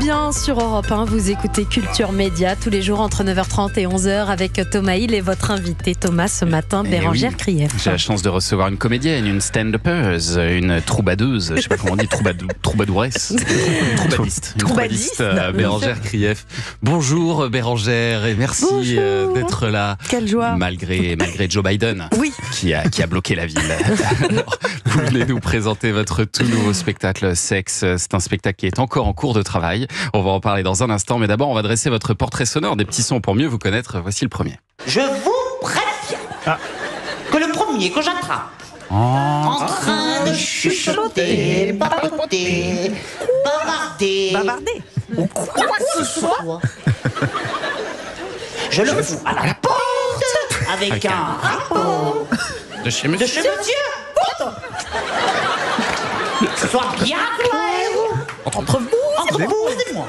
bien sur Europe 1. Vous écoutez Culture Média tous les jours entre 9h30 et 11h avec Thomas Hill et votre invité Thomas ce matin, Bérangère Krief. J'ai la chance de recevoir une comédienne, une stand-uppeuse, une troubadeuse, je sais pas comment on dit, troubadouresse, troubadiste, Bérangère Krief. Bonjour Bérangère et merci d'être là. Quelle joie. Malgré Joe Biden, oui. qui a bloqué la ville. Alors, vous venez nous présenter votre tout nouveau spectacle Sexe. C'est un spectacle qui est encore en cours de travail. On va en parler dans un instant, mais d'abord on va dresser votre portrait sonore, des petits sons pour mieux vous connaître. Voici le premier. Je vous préviens que le premier que j'attrape en train de chuchoter, papoter, bavarder ou quoi que ce soit, je le fous à la porte avec un rapport De chez monsieur. Que ce soit bien clair entre vous et moi.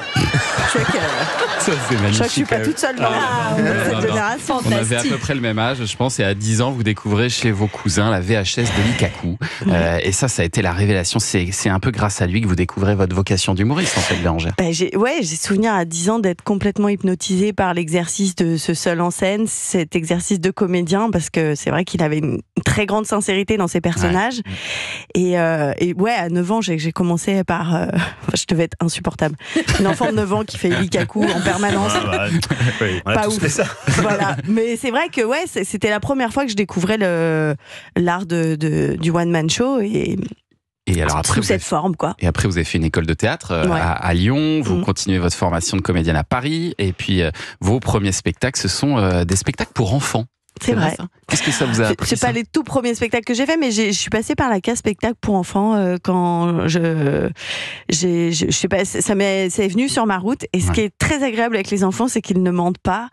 Ça, c'est magnifique. Je crois que je suis pas toute seule dans cette génération. On avait à peu près le même âge, je pense, et à 10 ans, vous découvrez chez vos cousins la VHS de Lukaku. Et ça a été la révélation. C'est un peu grâce à lui que vous découvrez votre vocation d'humoriste, en fait, Bérangère. J'ai souvenir à 10 ans d'être complètement hypnotisée par l'exercice de ce seul en scène, cet exercice de comédien, parce que c'est vrai qu'il avait une très grande sincérité dans ses personnages. Ouais. Et à 9 ans, j'ai commencé par... je devais être insupportable. Une enfant de 9 ans qui fait Lukaku en permanence. Oui, on a tous fait ça. Voilà. Mais c'est vrai que c'était la première fois que je découvrais l'art du one-man show et alors après, sous cette forme, quoi. Et après, vous avez fait une école de théâtre à Lyon, vous continuez votre formation de comédienne à Paris, et puis vos premiers spectacles, ce sont des spectacles pour enfants. C'est vrai. Qu'est-ce que ça vous a appris? C'est pas les tout premiers spectacles que j'ai fait, mais je suis passée par la case spectacle pour enfants quand je sais pas, c'est venu sur ma route. Et ce qui est très agréable avec les enfants, c'est qu'ils ne mentent pas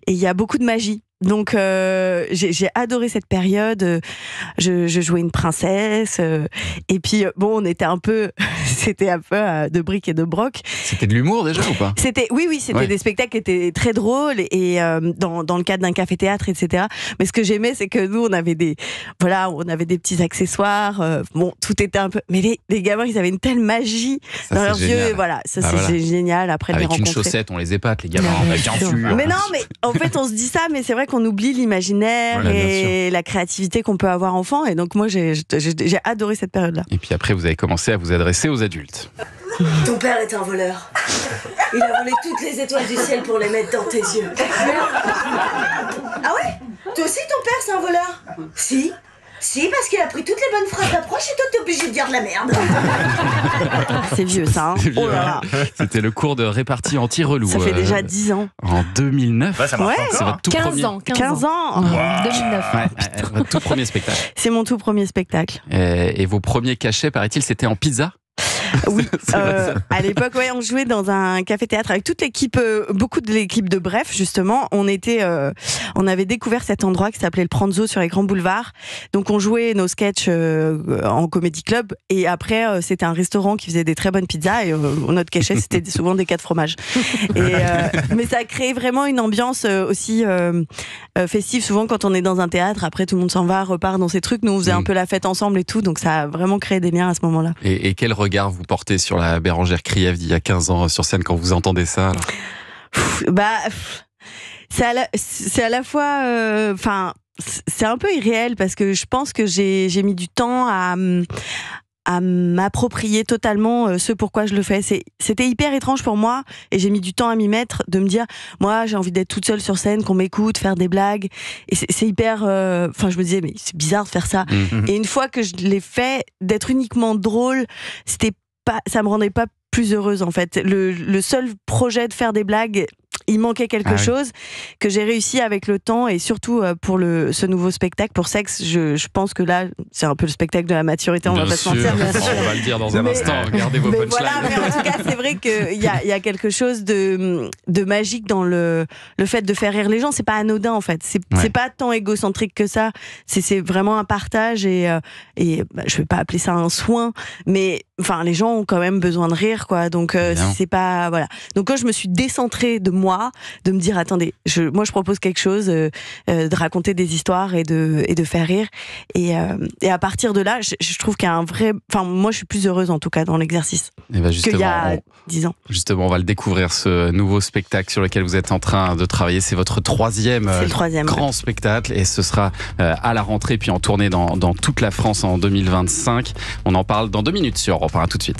et il y a beaucoup de magie. Donc j'ai adoré cette période. Je jouais une princesse et puis on était un peu c'était un peu de bric et de broc. C'était de l'humour déjà ou pas? C'était des spectacles qui étaient très drôles et dans le cadre d'un café-théâtre, etc. Mais ce que j'aimais, c'est que nous on avait des petits accessoires. Tout était un peu. Mais les gamins, ils avaient une telle magie dans leurs yeux. Et voilà, c'est génial. Après de les rencontrer. Avec une chaussette, on les épate, les gamins. Bien sûr. Mais non, mais en fait, on se dit ça, mais c'est vrai qu'on oublie l'imaginaire et la créativité qu'on peut avoir enfant. Et donc moi, j'ai adoré cette période-là. Et puis après, vous avez commencé à vous adresser aux adultes. Ton père est un voleur. Il a volé toutes les étoiles du ciel pour les mettre dans tes yeux. Ah ouais? Toi aussi, ton père, c'est un voleur? Si, parce qu'il a pris toutes les bonnes phrases d'approche et toi, t'es obligé de dire de la merde. C'est vieux, ça. C'est vieux, C'était le cours de répartie anti-relou. Ça fait déjà 10 ans. En 2009. Ça marche c'est votre tout 15 ans. 15 ans. Wow. 2009. Votre tout premier spectacle. C'est mon tout premier spectacle. Et vos premiers cachets, paraît-il, c'était en pizza? Oui, à l'époque, on jouait dans un café-théâtre avec toute l'équipe, beaucoup de l'équipe de Bref, justement. On avait découvert cet endroit qui s'appelait le Pranzo sur les grands boulevards. Donc, on jouait nos sketchs en comédie club. Et après, c'était un restaurant qui faisait des très bonnes pizzas. Et notre cachet, c'était souvent des 4 fromages. Mais ça a créé vraiment une ambiance aussi festive. Souvent, quand on est dans un théâtre, après, tout le monde s'en va, repart dans ses trucs. Nous, on faisait un peu la fête ensemble et tout. Donc, ça a vraiment créé des liens à ce moment-là. Et quel regard vous portez sur la Bérangère Krief d'il y a 15 ans sur scène quand vous entendez ça alors? C'est à la fois c'est un peu irréel parce que je pense que j'ai mis du temps à m'approprier totalement ce pourquoi je le fais. C'était hyper étrange pour moi et j'ai mis du temps à m'y mettre, de me dire moi j'ai envie d'être toute seule sur scène, qu'on m'écoute, faire des blagues, et c'est hyper je me disais mais c'est bizarre de faire ça. Et une fois que je l'ai fait, d'être uniquement drôle, ça me rendait pas plus heureuse en fait. Le seul projet de faire des blagues, il manquait quelque chose que j'ai réussi avec le temps, et surtout pour ce nouveau spectacle pour Sexe, je pense que là c'est un peu le spectacle de la maturité, on va pas se mentir. On va le dire dans un instant, regardez vos punchlines. Voilà, mais en tout cas c'est vrai qu'il y a quelque chose de magique dans le fait de faire rire les gens. C'est pas anodin en fait, c'est pas tant égocentrique que ça, c'est vraiment un partage et je vais pas appeler ça un soin, mais enfin, les gens ont quand même besoin de rire, quoi. Donc, c'est pas, voilà. Donc, quand je me suis décentrée de moi, de me dire, attendez, moi, je propose quelque chose, de raconter des histoires et de faire rire. Et à partir de là, je trouve qu'il y a un vrai, enfin, moi, je suis plus heureuse, en tout cas, dans l'exercice. Et ben qu'il y a 10 ans. Justement, on va le découvrir, ce nouveau spectacle sur lequel vous êtes en train de travailler. C'est votre troisième grand spectacle et ce sera à la rentrée puis en tournée dans toute la France en 2025. On en parle dans 2 minutes sur Europe 1. À tout de suite.